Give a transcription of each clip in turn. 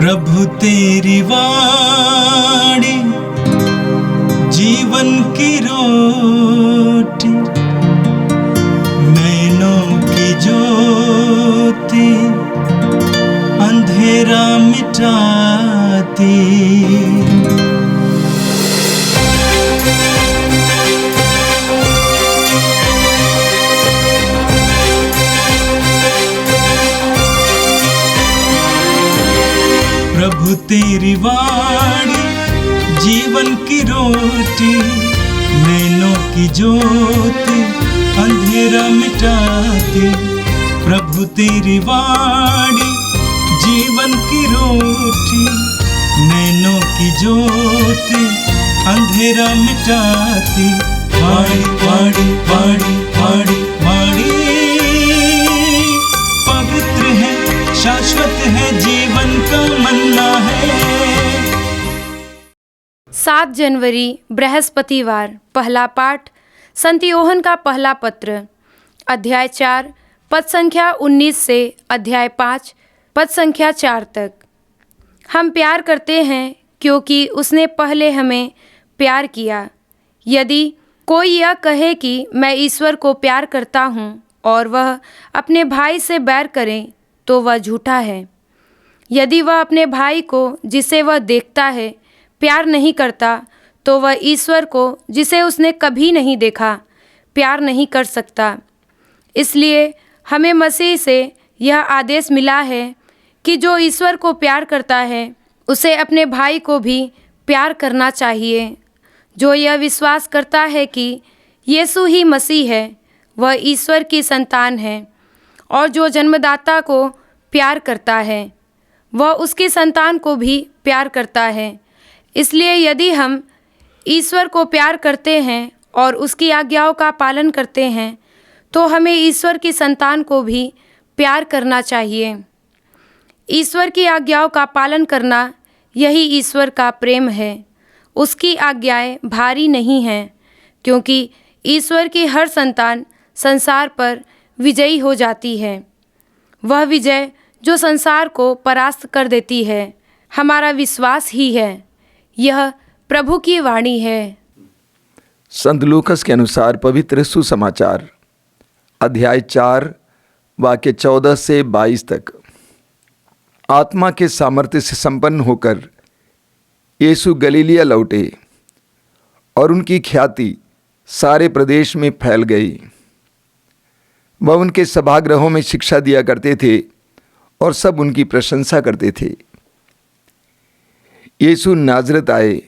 प्रभु तेरी वाणी जीवन की रोटी, नैनों की ज्योति अंधेरा मिटाती। प्रभु तेरी वाणी जीवन की रोटी, नैनों की ज्योति अंधेरा मिटाती। प्रभु तेरी वाणी जीवन की रोटी, नैनों की ज्योति अंधेरा मिटाती। वाणी वाणी वाणी वाणी वाणी पवित्र है, शाश्वत है, जीवन का मन्ना है। 7 जनवरी बृहस्पतिवार। पहला पाठ संत योहन का पहला पत्र, अध्याय 4 पद संख्या 19 से अध्याय 5 पद संख्या 4 तक। हम प्यार करते हैं क्योंकि उसने पहले हमें प्यार किया। यदि कोई यह कहे कि मैं ईश्वर को प्यार करता हूँ और वह अपने भाई से बैर करे तो वह झूठा है। यदि वह अपने भाई को जिसे वह देखता है प्यार नहीं करता तो वह ईश्वर को जिसे उसने कभी नहीं देखा प्यार नहीं कर सकता। इसलिए हमें मसीह से यह आदेश मिला है कि जो ईश्वर को प्यार करता है उसे अपने भाई को भी प्यार करना चाहिए। जो यह विश्वास करता है कि यीशु ही मसीह है वह ईश्वर की संतान है, और जो जन्मदाता को प्यार करता है वह उसकी संतान को भी प्यार करता है। इसलिए यदि हम ईश्वर को प्यार करते हैं और उसकी आज्ञाओं का पालन करते हैं तो हमें ईश्वर की संतान को भी प्यार करना चाहिए। ईश्वर की आज्ञाओं का पालन करना यही ईश्वर का प्रेम है। उसकी आज्ञाएं भारी नहीं हैं, क्योंकि ईश्वर की हर संतान संसार पर विजयी हो जाती है। वह विजय जो संसार को परास्त कर देती है हमारा विश्वास ही है। यह प्रभु की वाणी है। संत लूकस के अनुसार पवित्र सुसमाचार, अध्याय 4 वाक्य 14 से 22 तक। आत्मा के सामर्थ्य से संपन्न होकर यीशु गलीलिया लौटे और उनकी ख्याति सारे प्रदेश में फैल गई। वह उनके सभागृहों में शिक्षा दिया करते थे और सब उनकी प्रशंसा करते थे। यीशु नाज़रेत आए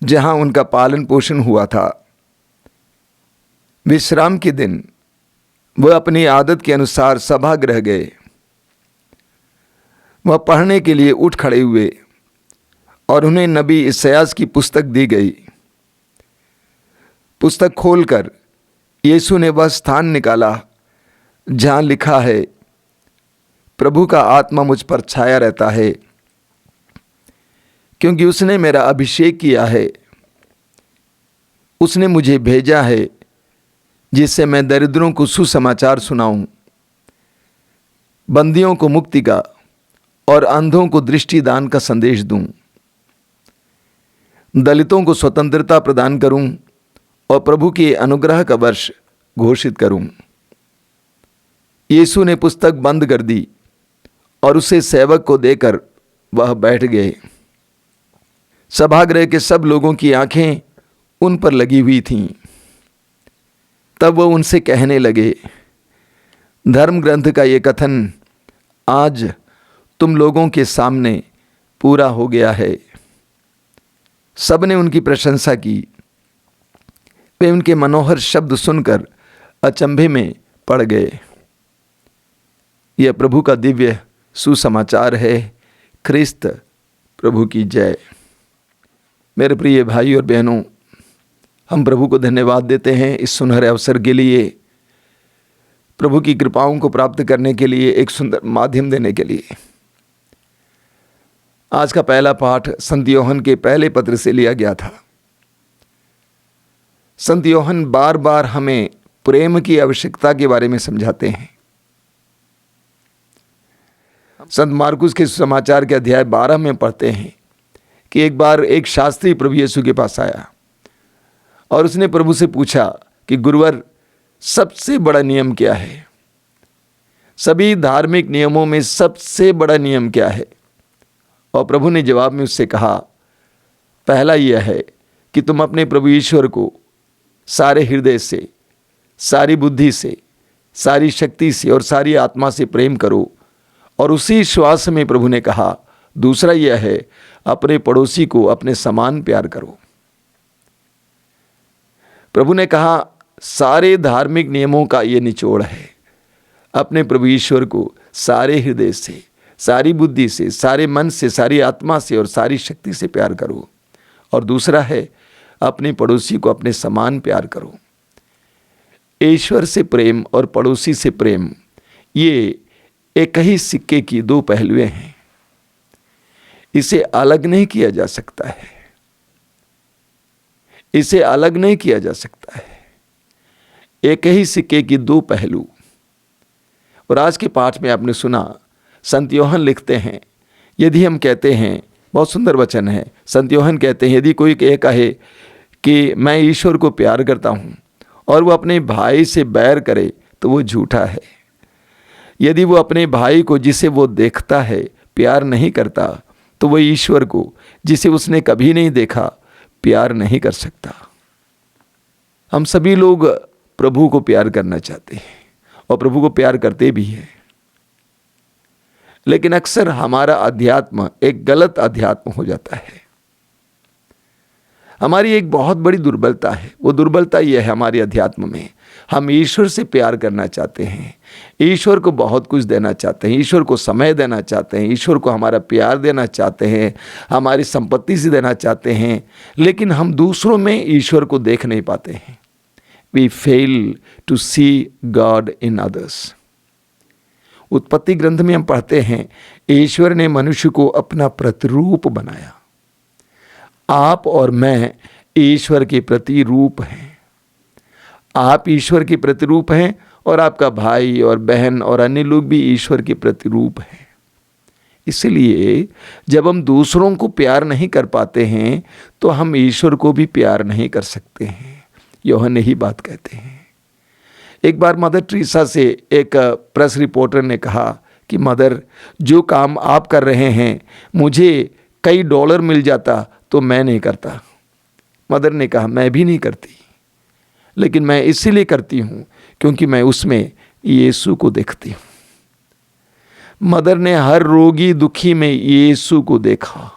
जहाँ उनका पालन पोषण हुआ था। विश्राम के दिन वह अपनी आदत के अनुसार सभागृह गए। वह पढ़ने के लिए उठ खड़े हुए और उन्हें नबी इसायास की पुस्तक दी गई। पुस्तक खोलकर यीशु ने वह स्थान निकाला जहाँ लिखा है, प्रभु का आत्मा मुझ पर छाया रहता है, क्योंकि उसने मेरा अभिषेक किया है। उसने मुझे भेजा है जिससे मैं दरिद्रों को सुसमाचार सुनाऊं, बंदियों को मुक्ति का और अंधों को दृष्टि दान का संदेश दूं, दलितों को स्वतंत्रता प्रदान करूं और प्रभु के अनुग्रह का वर्ष घोषित करूं। यीशु ने पुस्तक बंद कर दी और उसे सेवक को देकर वह बैठ गए। सभागृह के सब लोगों की आंखें उन पर लगी हुई थीं। तब वह उनसे कहने लगे, धर्म ग्रंथ का ये कथन आज तुम लोगों के सामने पूरा हो गया है। सबने उनकी प्रशंसा की। वे उनके मनोहर शब्द सुनकर अचंभे में पड़ गए। यह प्रभु का दिव्य सुसमाचार है। ख्रिस्त प्रभु की जय। मेरे प्रिय भाई और बहनों, हम प्रभु को धन्यवाद देते हैं इस सुनहरे अवसर के लिए, प्रभु की कृपाओं को प्राप्त करने के लिए, एक सुंदर माध्यम देने के लिए। आज का पहला पाठ संत योहन के पहले पत्र से लिया गया था। संत योहन बार बार हमें प्रेम की आवश्यकता के बारे में समझाते हैं। संत मार्कुस के सुसमाचार के अध्याय 12 में पढ़ते हैं कि एक बार एक शास्त्री प्रभु यीशु के पास आया और उसने प्रभु से पूछा कि गुरुवर, सबसे बड़ा नियम क्या है? सभी धार्मिक नियमों में सबसे बड़ा नियम क्या है? और प्रभु ने जवाब में उससे कहा, पहला यह है कि तुम अपने प्रभु ईश्वर को सारे हृदय से, सारी बुद्धि से, सारी शक्ति से और सारी आत्मा से प्रेम करो। और उसी श्वास में प्रभु ने कहा, दूसरा यह है, अपने पड़ोसी को अपने समान प्यार करो। प्रभु ने कहा, सारे धार्मिक नियमों का ये निचोड़ है, अपने प्रभु ईश्वर को सारे हृदय से, सारी बुद्धि से, सारे मन से, सारी आत्मा से और सारी शक्ति से प्यार करो। और दूसरा है, अपने पड़ोसी को अपने समान प्यार करो। ईश्वर से प्रेम और पड़ोसी से प्रेम, ये एक ही सिक्के की दो पहलुएं हैं। इसे अलग नहीं किया जा सकता है, इसे अलग नहीं किया जा सकता है। एक ही सिक्के की दो पहलू। और आज के पाठ में आपने सुना, संत यूहन्ना लिखते हैं, यदि हम कहते हैं, बहुत सुंदर वचन है, संत यूहन्ना कहते हैं, यदि कोई ये कहे कि मैं ईश्वर को प्यार करता हूं और वो अपने भाई से बैर करे तो वो झूठा है। यदि वो अपने भाई को जिसे वो देखता है प्यार नहीं करता तो वो ईश्वर को जिसे उसने कभी नहीं देखा प्यार नहीं कर सकता। हम सभी लोग प्रभु को प्यार करना चाहते हैं और प्रभु को प्यार करते भी हैं, लेकिन अक्सर हमारा अध्यात्म एक गलत अध्यात्म हो जाता है। हमारी एक बहुत बड़ी दुर्बलता है, वो दुर्बलता यह है हमारे अध्यात्म में, हम ईश्वर से प्यार करना चाहते हैं, ईश्वर को बहुत कुछ देना चाहते हैं, ईश्वर को समय देना चाहते हैं, ईश्वर को हमारा प्यार देना चाहते हैं, हमारी संपत्ति से देना चाहते हैं, लेकिन हम दूसरों में ईश्वर को देख नहीं पाते हैं। We fail to see God in others. उत्पत्ति ग्रंथ में हम पढ़ते हैं, ईश्वर ने मनुष्य को अपना प्रतिरूप बनाया। आप और मैं ईश्वर के प्रतिरूप हैं। आप ईश्वर के प्रतिरूप हैं और आपका भाई और बहन और अन्य लोग भी ईश्वर के प्रतिरूप हैं। इसलिए जब हम दूसरों को प्यार नहीं कर पाते हैं तो हम ईश्वर को भी प्यार नहीं कर सकते हैं। यूहन्ना यही बात कहते हैं। एक बार मदर टेरेसा से एक प्रेस रिपोर्टर ने कहा कि मदर, जो काम आप कर रहे हैं मुझे कई डॉलर मिल जाता तो मैं नहीं करता। मदर ने कहा, मैं भी नहीं करती, लेकिन मैं इसीलिए करती हूँ क्योंकि मैं उसमें यीशु को देखती हूँ। मदर ने हर रोगी दुखी में यीशु को देखा।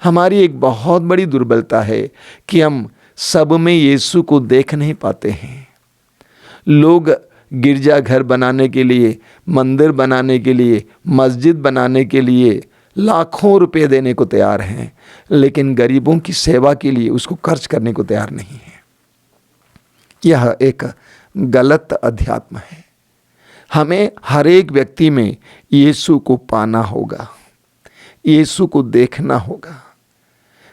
हमारी एक बहुत बड़ी दुर्बलता है कि हम सब में यीशु को देख नहीं पाते हैं। लोग गिरजा घर बनाने के लिए, मंदिर बनाने के लिए, मस्जिद बनाने के लिए लाखों रुपए देने को तैयार हैं, लेकिन गरीबों की सेवा के लिए उसको खर्च करने को तैयार नहीं है। यह एक गलत अध्यात्म है। हमें हर एक व्यक्ति में यीशु को पाना होगा, यीशु को देखना होगा।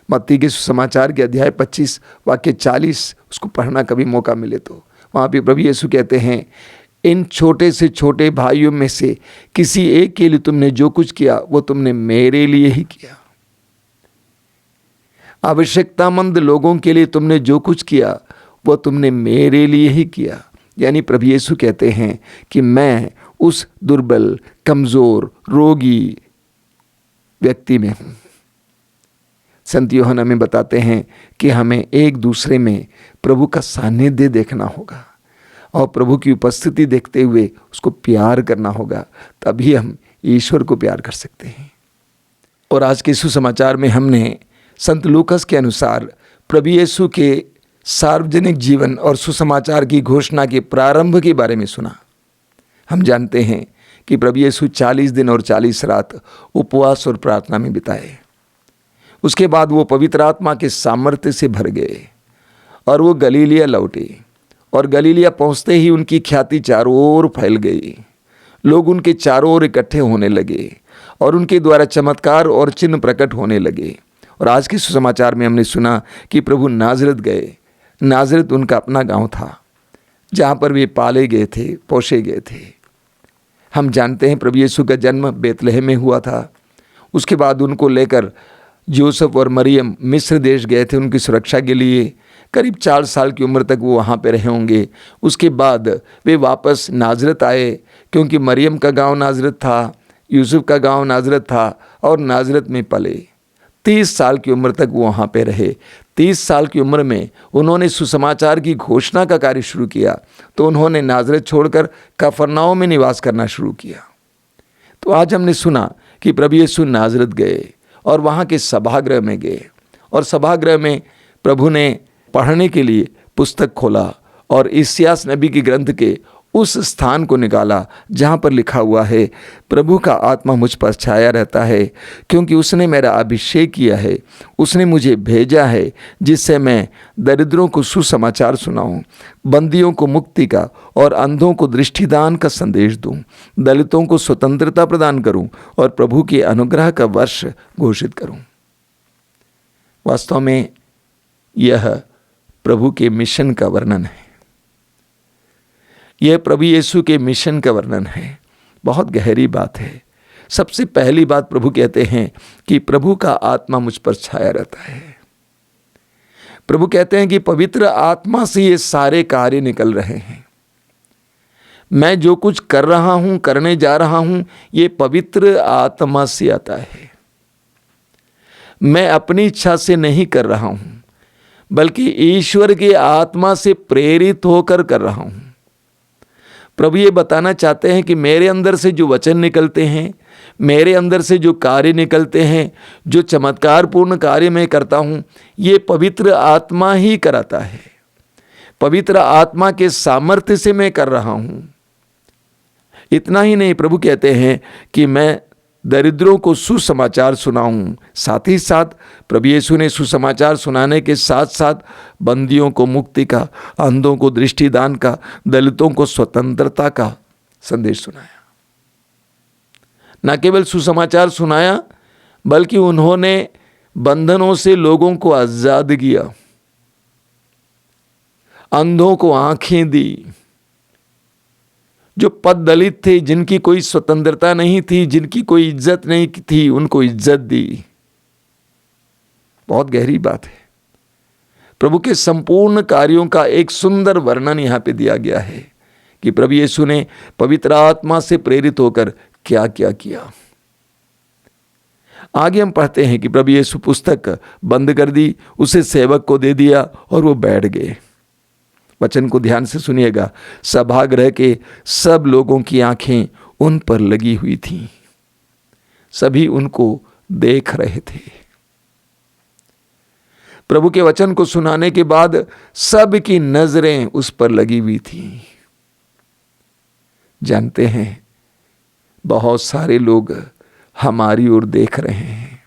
मत्ती के सुसमाचार के अध्याय 25 वाक्य 40 उसको पढ़ना कभी मौका मिले तो, वहाँ पे प्रभु यीशु कहते हैं, इन छोटे से छोटे भाइयों में से किसी एक के लिए तुमने जो कुछ किया वो तुमने मेरे लिए ही किया। आवश्यकतामंद लोगों के लिए तुमने जो कुछ किया वो तुमने मेरे लिए ही किया। यानी प्रभु यीशु कहते हैं कि मैं उस दुर्बल, कमजोर, रोगी व्यक्ति में हूँ। संत यूहन्ना में बताते हैं कि हमें एक दूसरे में प्रभु का सानिध्य देखना होगा और प्रभु की उपस्थिति देखते हुए उसको प्यार करना होगा, तभी हम ईश्वर को प्यार कर सकते हैं। और आज के सुसमाचार में हमने संत लूकास के अनुसार प्रभु यीशु के सार्वजनिक जीवन और सुसमाचार की घोषणा के प्रारंभ के बारे में सुना। हम जानते हैं कि प्रभु यीशु 40 दिन और 40 रात उपवास और प्रार्थना में बिताए। उसके बाद वो पवित्र आत्मा के सामर्थ्य से भर गए और वो गलीलिया लौटे। और गलीलिया पहुंचते ही उनकी ख्याति चारों ओर फैल गई। लोग उनके चारों ओर इकट्ठे होने लगे और उनके द्वारा चमत्कार और चिन्ह प्रकट होने लगे। और आज के सुसमाचार में हमने सुना कि प्रभु नाजरत गए। नाजरत उनका अपना गांव था, जहाँ पर वे पाले गए थे, पोसे गए थे। हम जानते हैं प्रभु यीशु का जन्म बेतलहम में हुआ था। उसके बाद उनको लेकर यूसुफ और मरियम मिस्र देश गए थे उनकी सुरक्षा के लिए। करीब 4 साल की उम्र तक वो वहाँ पे रहे होंगे। उसके बाद वे वापस नाजरत आए, क्योंकि मरियम का गांव नाजरत था, यूसुफ का गांव नाजरत था और नाजरत में पले। 30 साल की उम्र तक वो वहाँ पे रहे। 30 साल की उम्र में उन्होंने सुसमाचार की घोषणा का कार्य शुरू किया, तो उन्होंने नाजरत छोड़कर कफरनाउम में निवास करना शुरू किया। तो आज हमने सुना कि प्रभु यीशु नाजरत गए और वहाँ के सभागृह में गए, और सभागृह में प्रभु ने पढ़ने के लिए पुस्तक खोला और इस्यास नबी की ग्रंथ के उस स्थान को निकाला जहाँ पर लिखा हुआ है, प्रभु का आत्मा मुझ पर छाया रहता है, क्योंकि उसने मेरा अभिषेक किया है, उसने मुझे भेजा है जिससे मैं दरिद्रों को सुसमाचार सुनाऊं, बंदियों को मुक्ति का और अंधों को दृष्टिदान का संदेश दूं, दलितों को स्वतंत्रता प्रदान करूं और प्रभु के अनुग्रह का वर्ष घोषित करूं। वास्तव में यह प्रभु के मिशन का वर्णन है। यह प्रभु यीशु के मिशन का वर्णन है। बहुत गहरी बात है। सबसे पहली बात प्रभु कहते हैं कि प्रभु का आत्मा मुझ पर छाया रहता है। प्रभु कहते हैं कि पवित्र आत्मा से ये सारे कार्य निकल रहे हैं। मैं जो कुछ कर रहा हूं, करने जा रहा हूं, ये पवित्र आत्मा से आता है। मैं अपनी इच्छा से नहीं कर रहा हूं, बल्कि ईश्वर के आत्मा से प्रेरित होकर कर रहा हूं। प्रभु ये बताना चाहते हैं कि मेरे अंदर से जो वचन निकलते हैं, मेरे अंदर से जो कार्य निकलते हैं, जो चमत्कारपूर्ण कार्य मैं करता हूँ, ये पवित्र आत्मा ही कराता है। पवित्र आत्मा के सामर्थ्य से मैं कर रहा हूँ। इतना ही नहीं, प्रभु कहते हैं कि मैं दरिद्रों को सुसमाचार सुनाऊं। साथ ही साथ प्रभु यीशु ने सुसमाचार सुनाने के साथ साथ बंदियों को मुक्ति का, अंधों को दृष्टिदान का, दलितों को स्वतंत्रता का संदेश सुनाया। न केवल सुसमाचार सुनाया, बल्कि उन्होंने बंधनों से लोगों को आजाद किया, अंधों को आंखें दी, जो पद दलित थे, जिनकी कोई स्वतंत्रता नहीं थी, जिनकी कोई इज्जत नहीं थी, उनको इज्जत दी। बहुत गहरी बात है। प्रभु के संपूर्ण कार्यों का एक सुंदर वर्णन यहाँ पे दिया गया है कि प्रभु यीशु ने पवित्र आत्मा से प्रेरित होकर क्या क्या किया। आगे हम पढ़ते हैं कि प्रभु यीशु पुस्तक बंद कर दी, उसे सेवक को दे दिया और वो बैठ गए। वचन को ध्यान से सुनिएगा। सभागृह के सब लोगों की आंखें उन पर लगी हुई थीं। सभी उनको देख रहे थे। प्रभु के वचन को सुनाने के बाद सब की नजरें उस पर लगी हुई थीं। जानते हैं, बहुत सारे लोग हमारी ओर देख रहे हैं।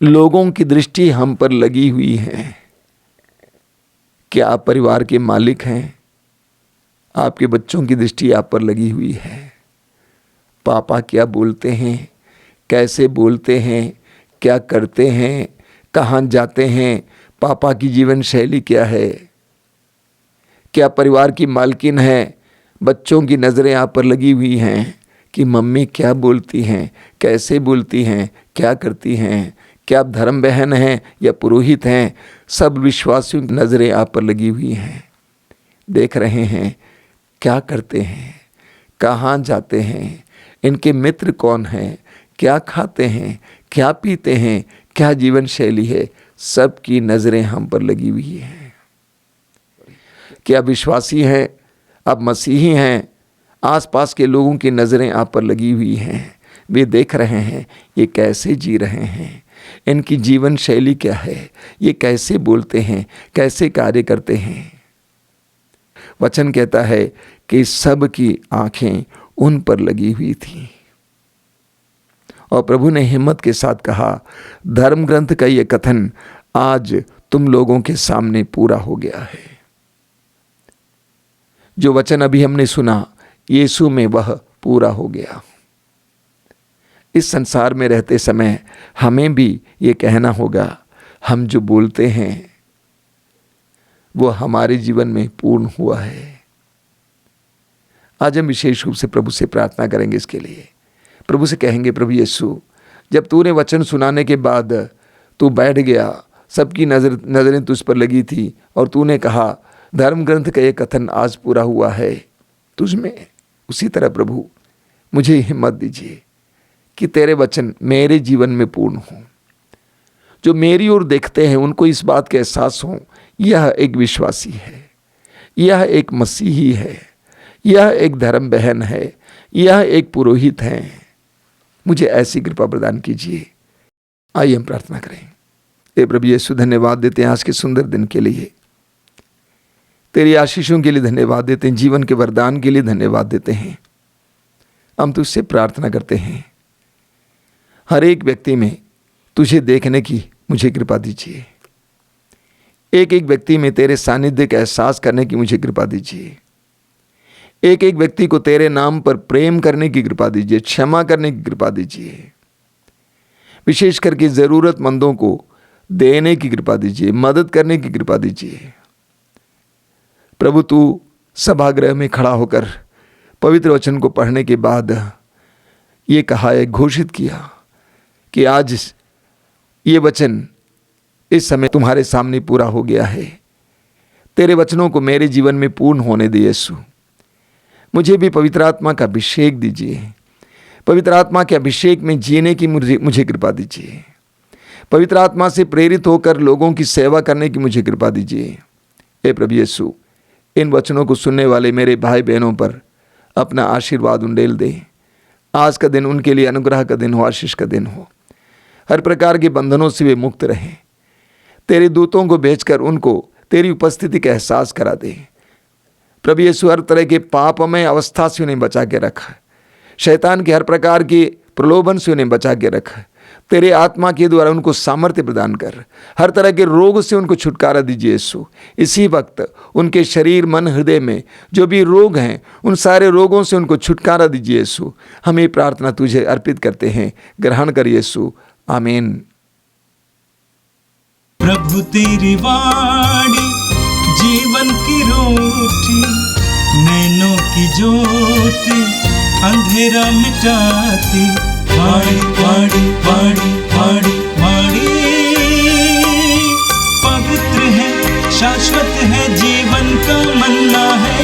लोगों की दृष्टि हम पर लगी हुई है। क्या आप परिवार के मालिक हैं? आपके बच्चों की दृष्टि आप पर लगी हुई है। पापा क्या बोलते हैं, कैसे बोलते हैं, क्या करते हैं, कहाँ जाते हैं, पापा की जीवन शैली क्या है? क्या परिवार की मालकिन है, बच्चों की नज़रें आप पर लगी हुई हैं कि मम्मी क्या बोलती हैं, कैसे बोलती हैं, क्या करती हैं? क्या आप धर्म बहन हैं या पुरोहित हैं? सब विश्वासियों की नज़रें आप पर लगी हुई हैं। देख रहे हैं क्या करते हैं, कहाँ जाते हैं, इनके मित्र कौन हैं, क्या खाते हैं, क्या पीते हैं, क्या जीवन शैली है। सबकी नज़रें हम पर लगी हुई हैं। क्या विश्वासी हैं, आप मसीही हैं, आसपास के लोगों की नज़रें आप पर लगी हुई हैं। वे देख रहे हैं ये कैसे जी रहे हैं, इनकी जीवन शैली क्या है, ये कैसे बोलते हैं, कैसे कार्य करते हैं। वचन कहता है कि सब की आंखें उन पर लगी हुई थी। और प्रभु ने हिम्मत के साथ कहा, धर्म ग्रंथ का ये कथन आज तुम लोगों के सामने पूरा हो गया है। जो वचन अभी हमने सुना, यीशु में वह पूरा हो गया। इस संसार में रहते समय हमें भी ये कहना होगा, हम जो बोलते हैं वो हमारे जीवन में पूर्ण हुआ है। आज हम विशेष रूप से प्रभु से प्रार्थना करेंगे इसके लिए। प्रभु से कहेंगे, प्रभु यीशु, जब तूने वचन सुनाने के बाद तू बैठ गया, सबकी नज़रें तुझ पर लगी थी और तूने कहा धर्म ग्रंथ का ये कथन आज पूरा हुआ है तुझ में, उसी तरह प्रभु मुझे हिम्मत दीजिए कि तेरे वचन मेरे जीवन में पूर्ण हों। जो मेरी ओर देखते हैं उनको इस बात का एहसास हो, यह एक विश्वासी है, यह एक मसीही है, यह एक धर्म बहन है, यह एक पुरोहित है। मुझे ऐसी कृपा प्रदान कीजिए। आइए हम प्रार्थना करें। हे प्रभु यीशु, धन्यवाद देते हैं आज के सुंदर दिन के लिए, तेरी आशीषों के लिए धन्यवाद देते हैं, जीवन के वरदान के लिए धन्यवाद देते हैं। हम तुझसे प्रार्थना करते हैं, हर एक व्यक्ति में तुझे देखने की मुझे कृपा दीजिए, एक एक व्यक्ति में तेरे सानिध्य का एहसास करने की मुझे कृपा दीजिए, एक एक व्यक्ति को तेरे नाम पर प्रेम करने की कृपा दीजिए, क्षमा करने की कृपा दीजिए, विशेष करके ज़रूरतमंदों को देने की कृपा दीजिए, मदद करने की कृपा दीजिए। प्रभु, तू सभागृह में खड़ा होकर पवित्र वचन को पढ़ने के बाद ये कहा है, घोषित किया कि आज ये वचन इस समय तुम्हारे सामने पूरा हो गया है। तेरे वचनों को मेरे जीवन में पूर्ण होने दे यीशु। मुझे भी पवित्र आत्मा का अभिषेक दीजिए, पवित्र आत्मा के अभिषेक में जीने की मुझे कृपा दीजिए, पवित्र आत्मा से प्रेरित होकर लोगों की सेवा करने की मुझे कृपा दीजिए। हे प्रभु यीशु, इन वचनों को सुनने वाले मेरे भाई बहनों पर अपना आशीर्वाद उंडेल दे। आज का दिन उनके लिए अनुग्रह का दिन हो, आशीष का दिन हो। हर प्रकार के बंधनों से वे मुक्त रहें। तेरे दूतों को भेजकर उनको तेरी उपस्थिति का एहसास करा दे। प्रभु यीशु, हर तरह के पापमय अवस्था से उन्हें बचा के रख, शैतान के हर प्रकार के प्रलोभन से उन्हें बचा के रख। तेरे आत्मा के द्वारा उनको सामर्थ्य प्रदान कर, हर तरह के रोग से उनको छुटकारा दीजिए यीशु। इसी वक्त उनके शरीर, मन, हृदय में जो भी रोग हैं, उन सारे रोगों से उनको छुटकारा दीजिए यीशु। हम ये प्रार्थना तुझे अर्पित करते हैं, ग्रहण कर यीशु, आमीन। प्रभु तेरी वाणी जीवन की रोटी, नैनों की ज्योति अंधेरा मिटाती। वाणी वाणी वाणी वाणी वाणी पवित्र है, शाश्वत है, जीवन का मन्ना है।